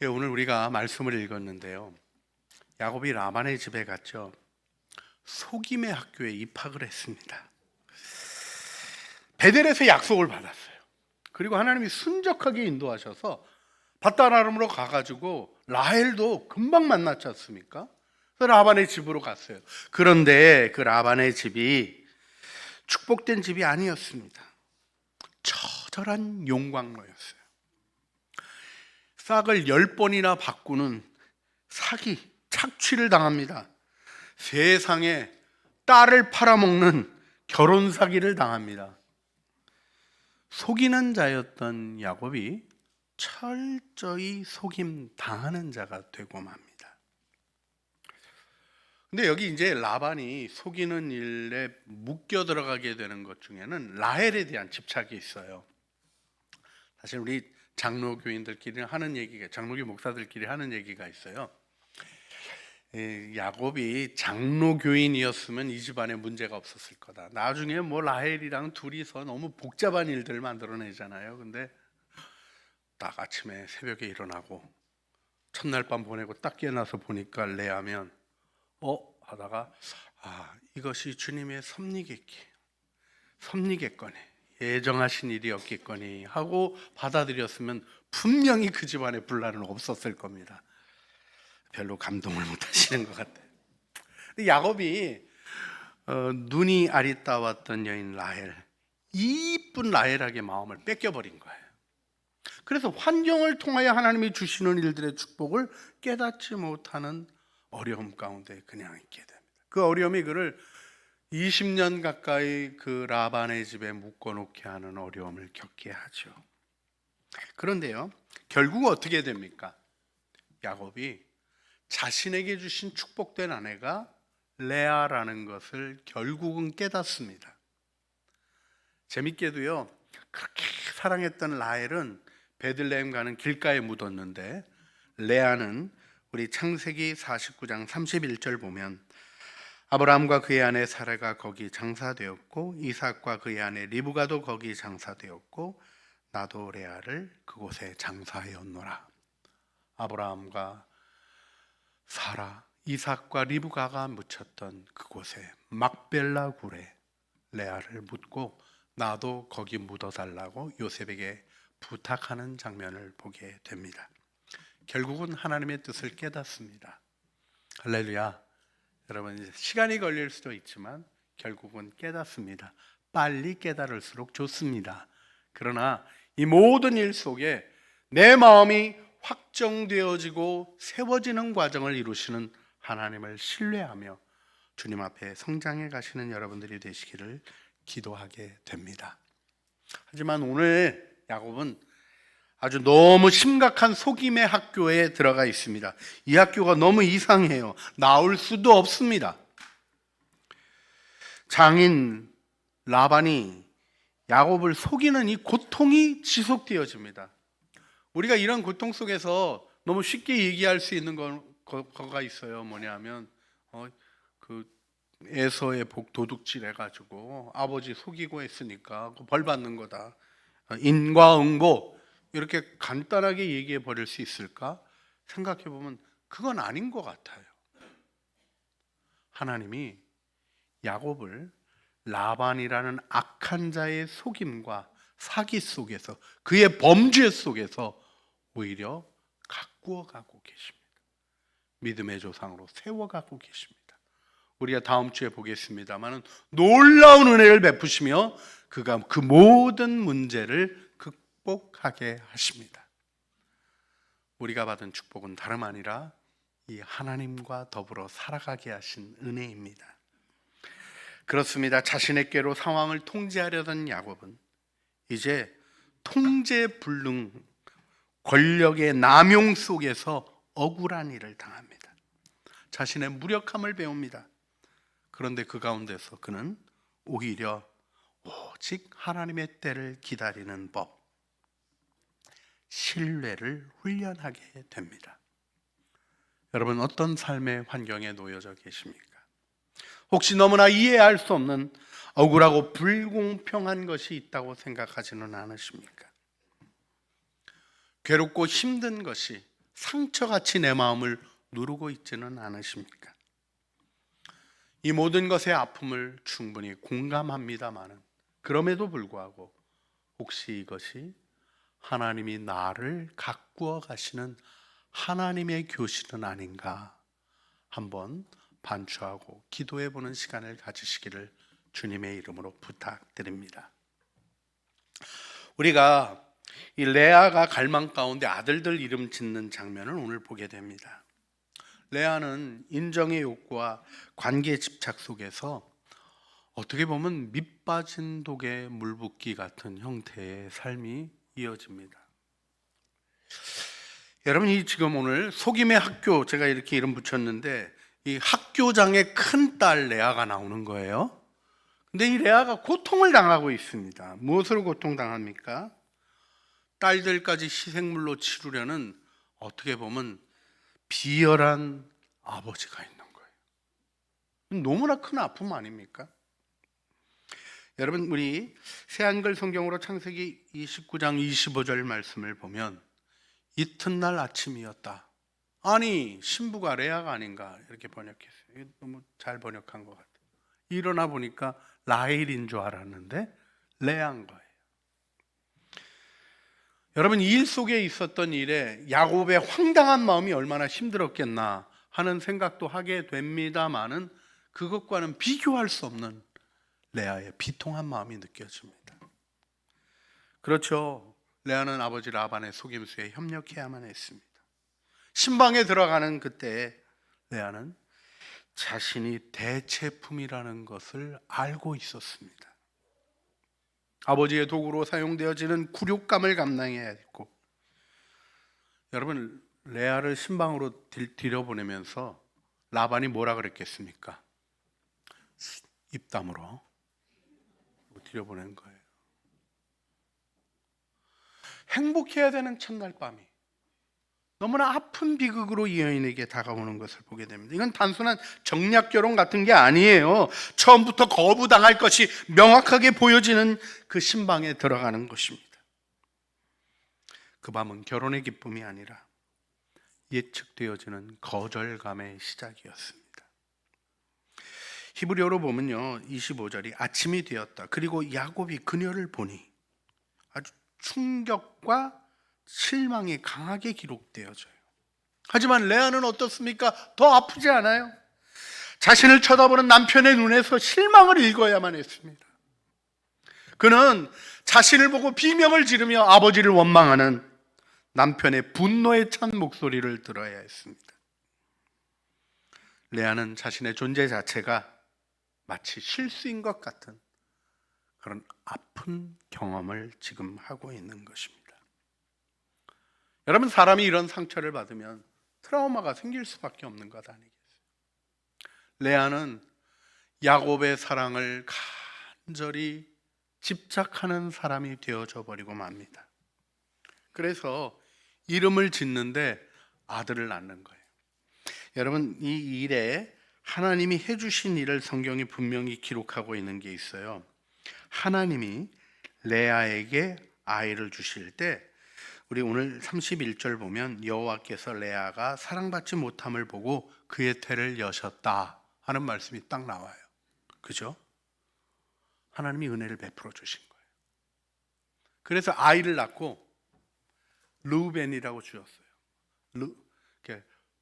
예, 오늘 우리가 말씀을 읽었는데요. 야곱이 라반의 집에 갔죠. 속임의 학교에 입학을 했습니다. 베델에서 약속을 받았어요. 그리고 하나님이 순적하게 인도하셔서 밧다라름으로 가가지고 라헬도 금방 만났지 않습니까? 그래서 라반의 집으로 갔어요. 그런데 그 라반의 집이 축복된 집이 아니었습니다. 처절한 용광로였어요. 싹을 10번이나 바꾸는 사기, 착취를 당합니다. 세상에 딸을 팔아먹는 결혼 사기를 당합니다. 속이는 자였던 야곱이 철저히 속임 당하는 자가 되고 맙니다. 근데 여기 이제 라반이 속이는 일에 묶여 들어가게 되는 것 중에는 라헬에 대한 집착이 있어요. 사실 우리 장로교인들끼리 하는 얘기가, 장로교 목사들끼리 하는 얘기가 있어요. 야곱이 장로교인이었으면 이 집안에 문제가 없었을 거다. 나중에 뭐 라헬이랑 둘이서 너무 복잡한 일들을 만들어내잖아요. 근데 딱 아침에 새벽에 일어나고 첫날 밤 보내고 딱 깨어나서 보니까 레아면 하다가 이것이 주님의 섭리겠거니 예정하신 일이었겠거니 하고 받아들였으면 분명히 그 집안에 분란은 없었을 겁니다. 별로 감동을 못 하시는 것 같아요. 야곱이 눈이 아리따웠던 여인 라헬, 이쁜 라헬에게 마음을 뺏겨버린 거예요. 그래서 환경을 통하여 하나님이 주시는 일들의 축복을 깨닫지 못하는 어려움 가운데 그냥 있게 됩니다. 그 어려움이 그를 20년 가까이 그 라반의 집에 묶어놓게 하는 어려움을 겪게 하죠. 그런데요, 결국 어떻게 됩니까? 야곱이 자신에게 주신 축복된 아내가 레아라는 것을 결국은 깨닫습니다. 재밌게도요, 그렇게 사랑했던 라헬은 베들레헴 가는 길가에 묻었는데 레아는 우리 창세기 49장 31절 보면 아브라함과 그의 아내 사라가 거기 장사되었고 이삭과 그의 아내 리브가도 거기 장사되었고 나도 레아를 그곳에 장사하였노라. 아브라함과 사라, 이삭과 리브가가 묻혔던 그곳에 막벨라 굴에 레아를 묻고 나도 거기 묻어달라고 요셉에게 부탁하는 장면을 보게 됩니다. 결국은 하나님의 뜻을 깨닫습니다. 할렐루야. 여러분, 이제 시간이 걸릴 수도 있지만 결국은 깨닫습니다. 빨리 깨달을수록 좋습니다. 그러나 이 모든 일 속에 내 마음이 확정되어지고 세워지는 과정을 이루시는 하나님을 신뢰하며 주님 앞에 성장해 가시는 여러분들이 되시기를 기도하게 됩니다. 하지만 오늘 야곱은 아주 너무 심각한 속임의 학교에 들어가 있습니다. 이 학교가 너무 이상해요. 나올 수도 없습니다. 장인 라반이 야곱을 속이는 이 고통이 지속되어집니다. 우리가 이런 고통 속에서 너무 쉽게 얘기할 수 있는 거가 있어요. 뭐냐면 그 에서의 복 도둑질 해가지고 아버지 속이고 했으니까 벌 받는 거다. 인과응보 이렇게 간단하게 얘기해 버릴 수 있을까? 생각해 보면 그건 아닌 것 같아요. 하나님이 야곱을 라반이라는 악한 자의 속임과 사기 속에서 그의 범죄 속에서 오히려 가꾸어 가고 계십니다. 믿음의 조상으로 세워가고 계십니다. 우리가 다음 주에 보겠습니다만 놀라운 은혜를 베푸시며 그가 그 모든 문제를 극복하게 하십니다. 우리가 받은 축복은 다름 아니라 이 하나님과 더불어 살아가게 하신 은혜입니다. 그렇습니다. 자신의께로 상황을 통제하려던 야곱은 이제 통제불능, 권력의 남용 속에서 억울한 일을 당합니다. 자신의 무력함을 배웁니다. 그런데 그 가운데서 그는 오히려 오직 하나님의 때를 기다리는 법, 신뢰를 훈련하게 됩니다. 여러분, 어떤 삶의 환경에 놓여져 계십니까? 혹시 너무나 이해할 수 없는 억울하고 불공평한 것이 있다고 생각하지는 않으십니까? 괴롭고 힘든 것이 상처같이 내 마음을 누르고 있지는 않으십니까? 이 모든 것의 아픔을 충분히 공감합니다마는 그럼에도 불구하고 혹시 이것이 하나님이 나를 가꾸어 가시는 하나님의 교실은 아닌가 한번 반추하고 기도해 보는 시간을 가지시기를 주님의 이름으로 부탁드립니다. 우리가 이 레아가 갈망 가운데 아들들 이름 짓는 장면을 오늘 보게 됩니다. 레아는 인정의 욕구와 관계 집착 속에서 어떻게 보면 밑 빠진 독에 물 붓기 같은 형태의 삶이 이어집니다. 여러분, 이 지금 오늘 속임의 학교, 제가 이렇게 이름 붙였는데 이 학교장의 큰딸 레아가 나오는 거예요. 근데 이 레아가 고통을 당하고 있습니다. 무엇으로 고통당합니까? 딸들까지 희생물로 치르려는 어떻게 보면 비열한 아버지가 있는 거예요. 너무나 큰 아픔 아닙니까? 여러분, 우리 새한글 성경으로 창세기 29장 25절 말씀을 보면 이튿날 아침이었다. 아니, 신부가 레아가 아닌가 이렇게 번역했어요. 너무 잘 번역한 것 같아요. 일어나 보니까 라헬인 줄 알았는데 레아인 거예요. 여러분, 이 일 속에 있었던 일에 야곱의 황당한 마음이 얼마나 힘들었겠나 하는 생각도 하게 됩니다마는 그것과는 비교할 수 없는 레아의 비통한 마음이 느껴집니다. 그렇죠. 레아는 아버지 라반의 속임수에 협력해야만 했습니다. 신방에 들어가는 그때 레아는 자신이 대체품이라는 것을 알고 있었습니다. 아버지의 도구로 사용되어지는 굴욕감을 감당해야 했고, 여러분, 레아를 신방으로 들여보내면서 라반이 뭐라 그랬겠습니까? 입담으로 들여보낸 거예요. 행복해야 되는 첫날 밤이 너무나 아픈 비극으로 이 여인에게 다가오는 것을 보게 됩니다. 이건 단순한 정략 결혼 같은 게 아니에요. 처음부터 거부당할 것이 명확하게 보여지는 그 신방에 들어가는 것입니다. 그 밤은 결혼의 기쁨이 아니라 예측되어지는 거절감의 시작이었습니다. 히브리어로 보면요, 25절이 아침이 되었다. 그리고 야곱이 그녀를 보니 아주 충격과 실망이 강하게 기록되어져요. 하지만 레아는 어떻습니까? 더 아프지 않아요? 자신을 쳐다보는 남편의 눈에서 실망을 읽어야만 했습니다. 그는 자신을 보고 비명을 지르며 아버지를 원망하는 남편의 분노에 찬 목소리를 들어야 했습니다. 레아는 자신의 존재 자체가 마치 실수인 것 같은 그런 아픈 경험을 지금 하고 있는 것입니다. 여러분, 사람이 이런 상처를 받으면 트라우마가 생길 수밖에 없는 것 아니겠어요? 레아는 야곱의 사랑을 간절히 집착하는 사람이 되어져 버리고 맙니다. 그래서 이름을 짓는데 아들을 낳는 거예요. 여러분, 이 일에 하나님이 해주신 일을 성경이 분명히 기록하고 있는 게 있어요. 하나님이 레아에게 아이를 주실 때 우리 오늘 31절 보면 여호와께서 레아가 사랑받지 못함을 보고 그의 태를 여셨다 하는 말씀이 딱 나와요. 그죠? 하나님이 은혜를 베풀어 주신 거예요. 그래서 아이를 낳고 르우벤이라고 주었어요.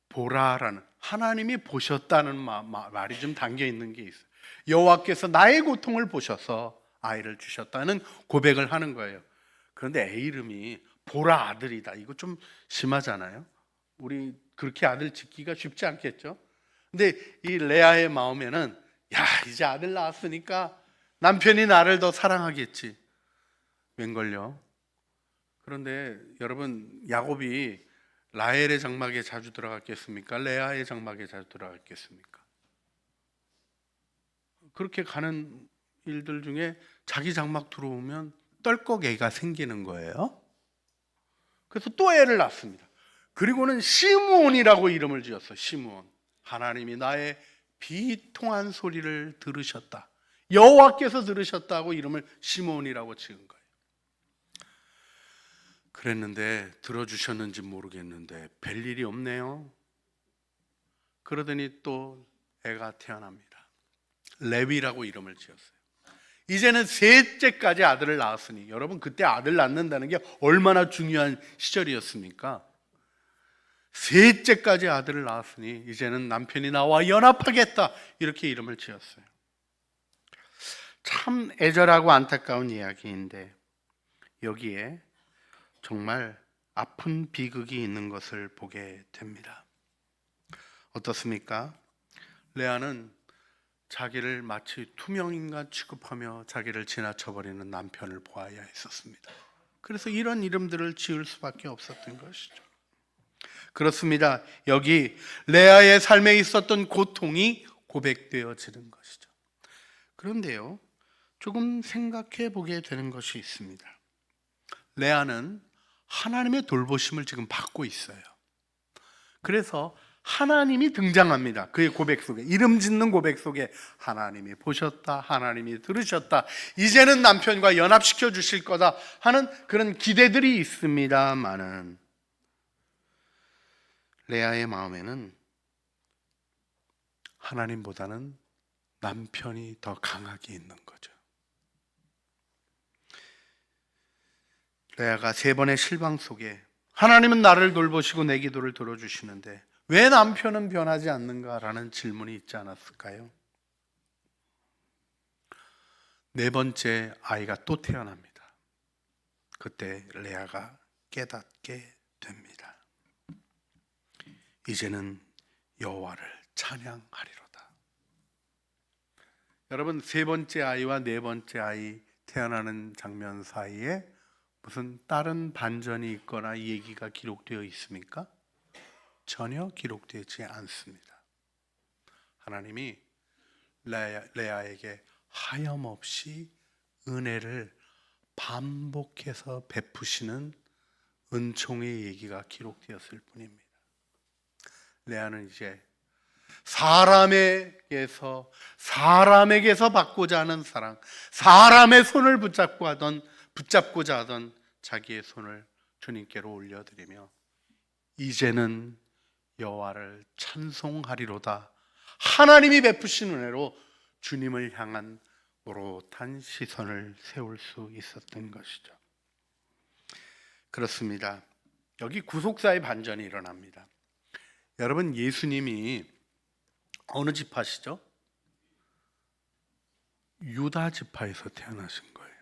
보라라는, 하나님이 보셨다는 말이 좀 담겨 있는 게 있어요. 여호와께서 나의 고통을 보셔서 아이를 주셨다는 고백을 하는 거예요. 그런데 애 이름이 보라 아들이다. 이거 좀 심하잖아요. 우리 그렇게 아들 짓기가 쉽지 않겠죠? 근데 이 레아의 마음에는 야, 이제 아들 낳았으니까 남편이 나를 더 사랑하겠지. 웬걸요? 그런데 여러분, 야곱이 라헬의 장막에 자주 들어갔겠습니까? 레아의 장막에 자주 들어갔겠습니까? 그렇게 가는 일들 중에 자기 장막 들어오면 떨컥 애가 생기는 거예요. 그래서 또 애를 낳습니다. 그리고는 시므온이라고 이름을 지었어요. 시므온. 하나님이 나의 비통한 소리를 들으셨다. 여호와께서 들으셨다고 이름을 시므온이라고 지은 거예요. 그랬는데 들어주셨는지 모르겠는데 별일이 없네요. 그러더니 또 애가 태어납니다. 레위라고 이름을 지었어요. 이제는 셋째까지 아들을 낳았으니, 여러분 그때 아들 낳는다는 게 얼마나 중요한 시절이었습니까? 셋째까지 아들을 낳았으니 이제는 남편이 나와 연합하겠다, 이렇게 이름을 지었어요. 참 애절하고 안타까운 이야기인데 여기에 정말 아픈 비극이 있는 것을 보게 됩니다. 어떻습니까? 레아는 자기를 마치 투명인간 취급하며 자기를 지나쳐버리는 남편을 보아야 했었습니다. 그래서 이런 이름들을 지을 수밖에 없었던 것이죠. 그렇습니다. 여기 레아의 삶에 있었던 고통이 고백되어지는 것이죠. 그런데요, 조금 생각해 보게 되는 것이 있습니다. 레아는 하나님의 돌보심을 지금 받고 있어요. 그래서 하나님이 등장합니다. 그의 고백 속에, 이름 짓는 고백 속에 하나님이 보셨다, 하나님이 들으셨다, 이제는 남편과 연합시켜 주실 거다 하는 그런 기대들이 있습니다만은 레아의 마음에는 하나님보다는 남편이 더 강하게 있는 거죠. 레아가 3번의 실망 속에 하나님은 나를 돌보시고 내 기도를 들어주시는데 왜 남편은 변하지 않는가라는 질문이 있지 않았을까요? 4번째 아이가 또 태어납니다. 그때 레아가 깨닫게 됩니다. 이제는 여호와를 찬양하리로다. 여러분, 3번째 아이와 4번째 아이 태어나는 장면 사이에 무슨 다른 반전이 있거나 얘기가 기록되어 있습니까? 전혀 기록되지 않습니다. 하나님이 레아에게 하염없이 은혜를 반복해서 베푸시는 은총의 얘기가 기록되었을 뿐입니다. 레아는 이제 사람에게서 받고자 하는 사랑, 사람의 손을 붙잡고자 하던 자기의 손을 주님께로 올려드리며 이제는 여호와를 찬송하리로다, 하나님이 베푸신 은혜로 주님을 향한 노릇한 시선을 세울 수 있었던 것이죠. 그렇습니다. 여기 구속사의 반전이 일어납니다. 여러분, 예수님이 어느 지파시죠? 유다 지파에서 태어나신 거예요.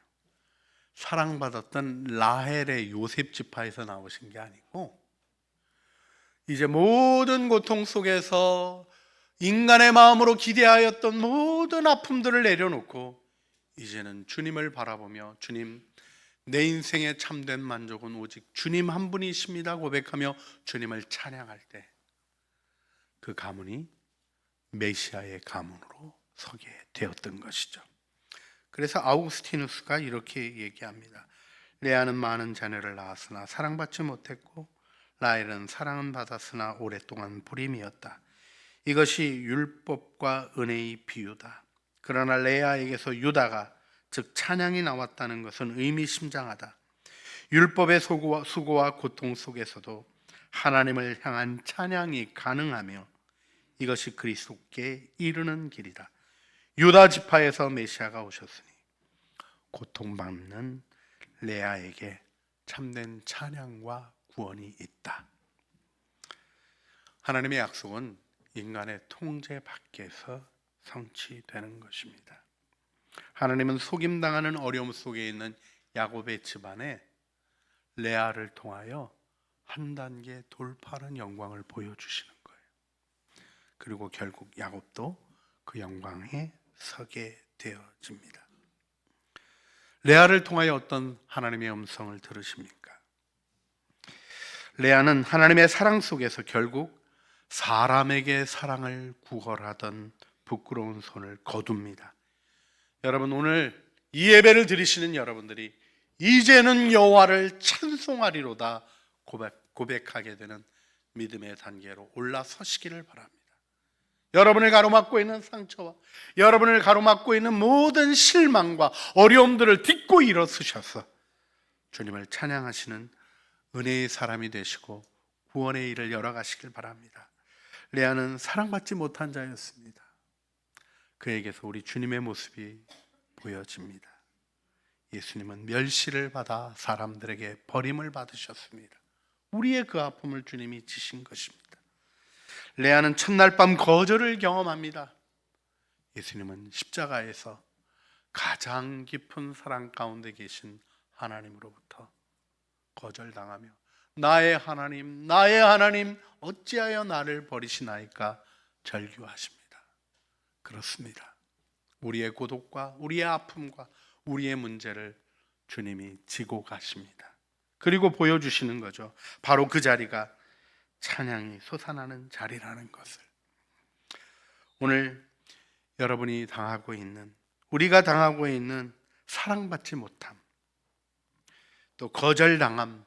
사랑받았던 라헬의 요셉 지파에서 나오신 게 아니고, 이제 모든 고통 속에서 인간의 마음으로 기대하였던 모든 아픔들을 내려놓고 이제는 주님을 바라보며 주님, 내 인생의 참된 만족은 오직 주님 한 분이십니다 고백하며 주님을 찬양할 때 그 가문이 메시아의 가문으로 서게 되었던 것이죠. 그래서 아우구스티누스가 이렇게 얘기합니다. 레아는 많은 자녀를 낳았으나 사랑받지 못했고 라헬은 사랑은 받았으나 오랫동안 불임이었다. 이것이 율법과 은혜의 비유다. 그러나 레아에게서 유다가 즉 찬양이 나왔다는 것은 의미심장하다. 율법의 수고와 고통 속에서도 하나님을 향한 찬양이 가능하며 이것이 그리스도께 이르는 길이다. 유다 지파에서 메시아가 오셨으니 고통받는 레아에게 참된 찬양과 구원이 있다. 하나님의 약속은 인간의 통제 밖에서 성취되는 것입니다. 하나님은 속임당하는 어려움 속에 있는 야곱의 집안에 레아를 통하여 한 단계 돌파하는 영광을 보여주시는 거예요. 그리고 결국 야곱도 그 영광에 서게 되어집니다. 레아를 통하여 어떤 하나님의 음성을 들으십니까? 레아는 하나님의 사랑 속에서 결국 사람에게 사랑을 구걸하던 부끄러운 손을 거둡니다. 여러분, 오늘 이 예배를 드리시는 여러분들이 이제는 여호와를 찬송하리로다 고백하게 되는 믿음의 단계로 올라서시기를 바랍니다. 여러분을 가로막고 있는 상처와 여러분을 가로막고 있는 모든 실망과 어려움들을 딛고 일어서셔서 주님을 찬양하시는 은혜의 사람이 되시고 구원의 일을 열어가시길 바랍니다. 레아는 사랑받지 못한 자였습니다. 그에게서 우리 주님의 모습이 보여집니다. 예수님은 멸시를 받아 사람들에게 버림을 받으셨습니다. 우리의 그 아픔을 주님이 지신 것입니다. 레아는 첫날 밤 거절을 경험합니다. 예수님은 십자가에서 가장 깊은 사랑 가운데 계신 하나님으로부터 거절당하며 나의 하나님, 나의 하나님, 어찌하여 나를 버리시나이까 절규하십니다. 그렇습니다. 우리의 고독과 우리의 아픔과 우리의 문제를 주님이 지고 가십니다. 그리고 보여주시는 거죠. 바로 그 자리가 찬양이 솟아나는 자리라는 것을. 오늘 여러분이 당하고 있는, 우리가 당하고 있는 사랑받지 못함, 또 거절당함,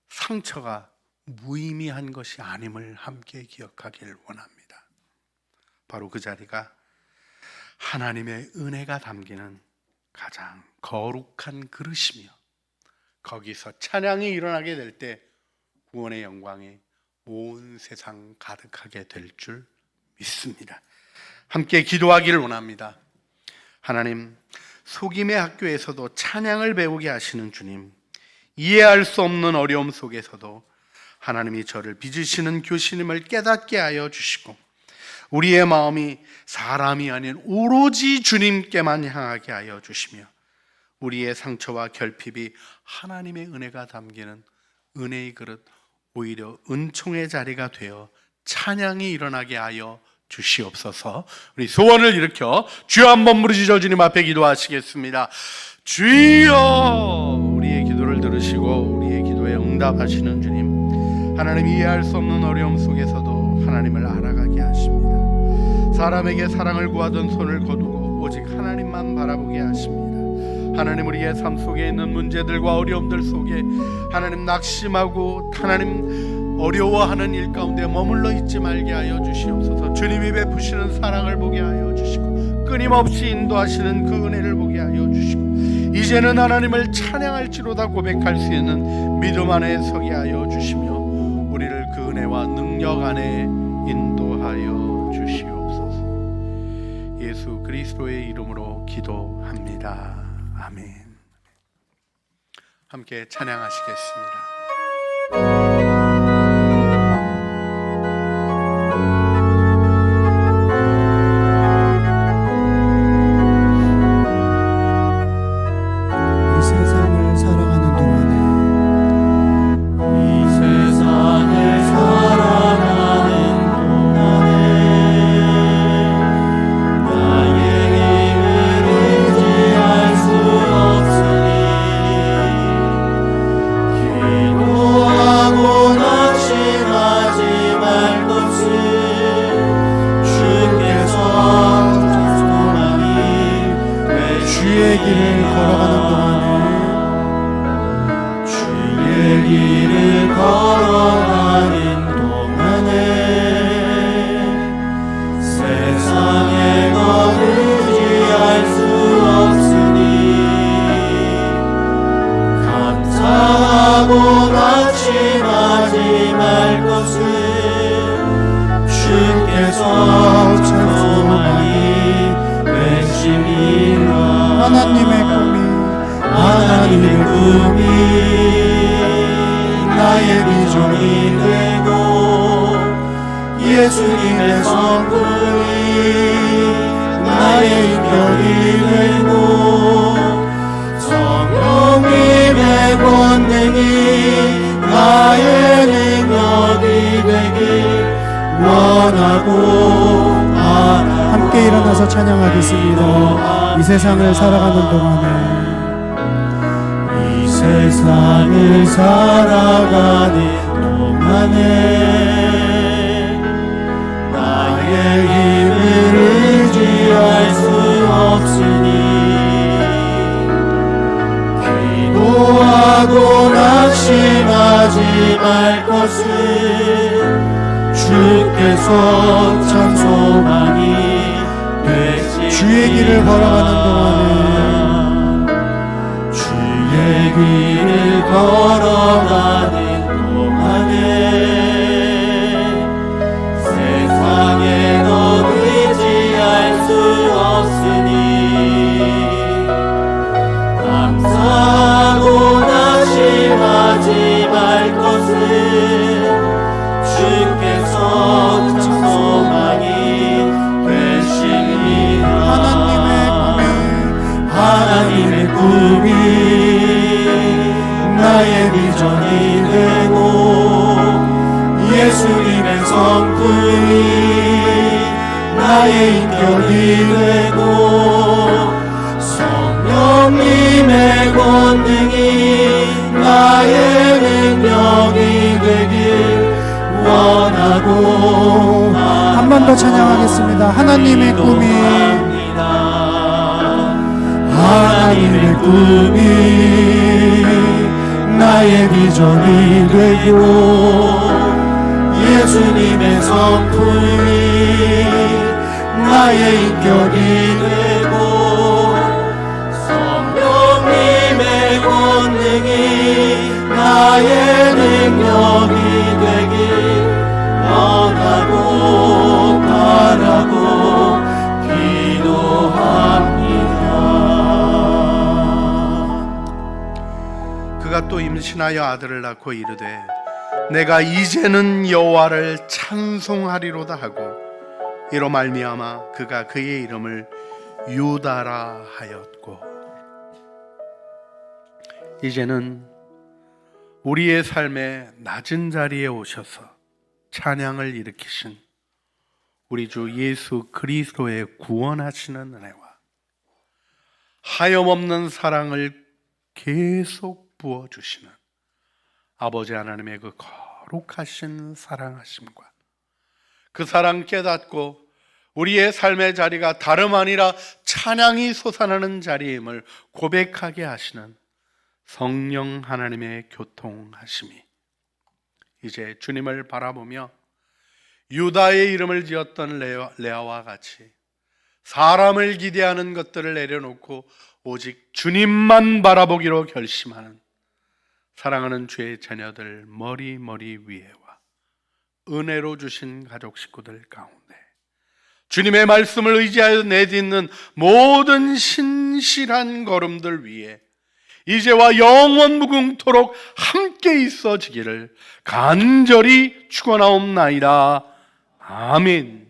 상처가 무의미한 것이 아님을 함께 기억하길 원합니다. 바로 그 자리가 하나님의 은혜가 담기는 가장 거룩한 그릇이며, 거기서 찬양이 일어나게 될 때 구원의 영광이 온 세상 가득하게 될 줄 믿습니다. 함께 기도하기를 원합니다. 하나님, 속임의 학교에서도 찬양을 배우게 하시는 주님, 이해할 수 없는 어려움 속에서도 하나님이 저를 빚으시는 교수님을 깨닫게 하여 주시고, 우리의 마음이 사람이 아닌 오로지 주님께만 향하게 하여 주시며, 우리의 상처와 결핍이 하나님의 은혜가 담기는 은혜의 그릇, 오히려 은총의 자리가 되어 찬양이 일어나게 하여 주시옵소서. 우리 소원을 일으켜 주여 한번 부르시죠. 주님 앞에 기도하시겠습니다. 주여, 우리의 기도를 들으시고 우리의 기도에 응답하시는 주님, 하나님, 이해할 수 없는 어려움 속에서도 하나님을 알아가게 하십니다. 사람에게 사랑을 구하던 손을 거두고 오직 하나님만 바라보게 하십니다. 하나님, 우리의 삶 속에 있는 문제들과 어려움들 속에 하나님 낙심하고 하나님 어려워하는 일 가운데 머물러 있지 말게 하여 주시옵소서. 주님이 베푸시는 사랑을 보게 하여 주시고 끊임없이 인도하시는 그 은혜를 보게 하여 주시고, 이제는 하나님을 찬양할지로다 고백할 수 있는 믿음 안에 서게 하여 주시며, 우리를 그 은혜와 능력 안에 인도하여 주시옵소서. 예수 그리스도의 이름으로 기도합니다. 아멘. 함께 찬양하시겠습니다. 하나님의 꿈이 나의 비전이 되고, 예수님의 성품이 나의 인격이 되고, 성령님의 권능이 나의 능력이 되길 원하고 바라고. 함께 일어나서 찬양하겠습니다. 이 세상을 살아가는 동안에, 이 세상을 살아가는 동안에 나의 힘을 의지할 수 없으니, 기도하고 낙심하지 말 것을 주께서 참 소망이 되시니, 주의 길을 걸어가는 동안에, 주의 길을 걸어가는 예수님의 성품이 나의 인격이 되고 성령님의 권능이 나의 능력이 되길 원하고 한 번 더 찬양하겠습니다. 하나님의 꿈이 하나님의 꿈이 나의 비전이 되고 예수님의 성품이 나의 인격이 되고 성령님의 권능이 나의 능력이 되길 원하고 바라고 기도합니다. 그가 또 임신하여 아들을 낳고 이르되 내가 이제는 여호와를 찬송하리로다 하고 이로 말미암아 그가 그의 이름을 유다라 하였고. 이제는 우리의 삶의 낮은 자리에 오셔서 찬양을 일으키신 우리 주 예수 그리스도의 구원하시는 은혜와 하염없는 사랑을 계속 부어주시는 아버지 하나님의 그 거룩하신 사랑하심과 그 사랑 깨닫고 우리의 삶의 자리가 다름 아니라 찬양이 솟아나는 자리임을 고백하게 하시는 성령 하나님의 교통하심이 이제 주님을 바라보며 유다의 이름을 지었던 레아와 같이 사람을 기대하는 것들을 내려놓고 오직 주님만 바라보기로 결심하는 사랑하는 주의 자녀들 머리 위에와 은혜로 주신 가족 식구들 가운데 주님의 말씀을 의지하여 내딛는 모든 신실한 걸음들 위에 이제와 영원 무궁토록 함께 있어지기를 간절히 축원하옵나이다. 아멘.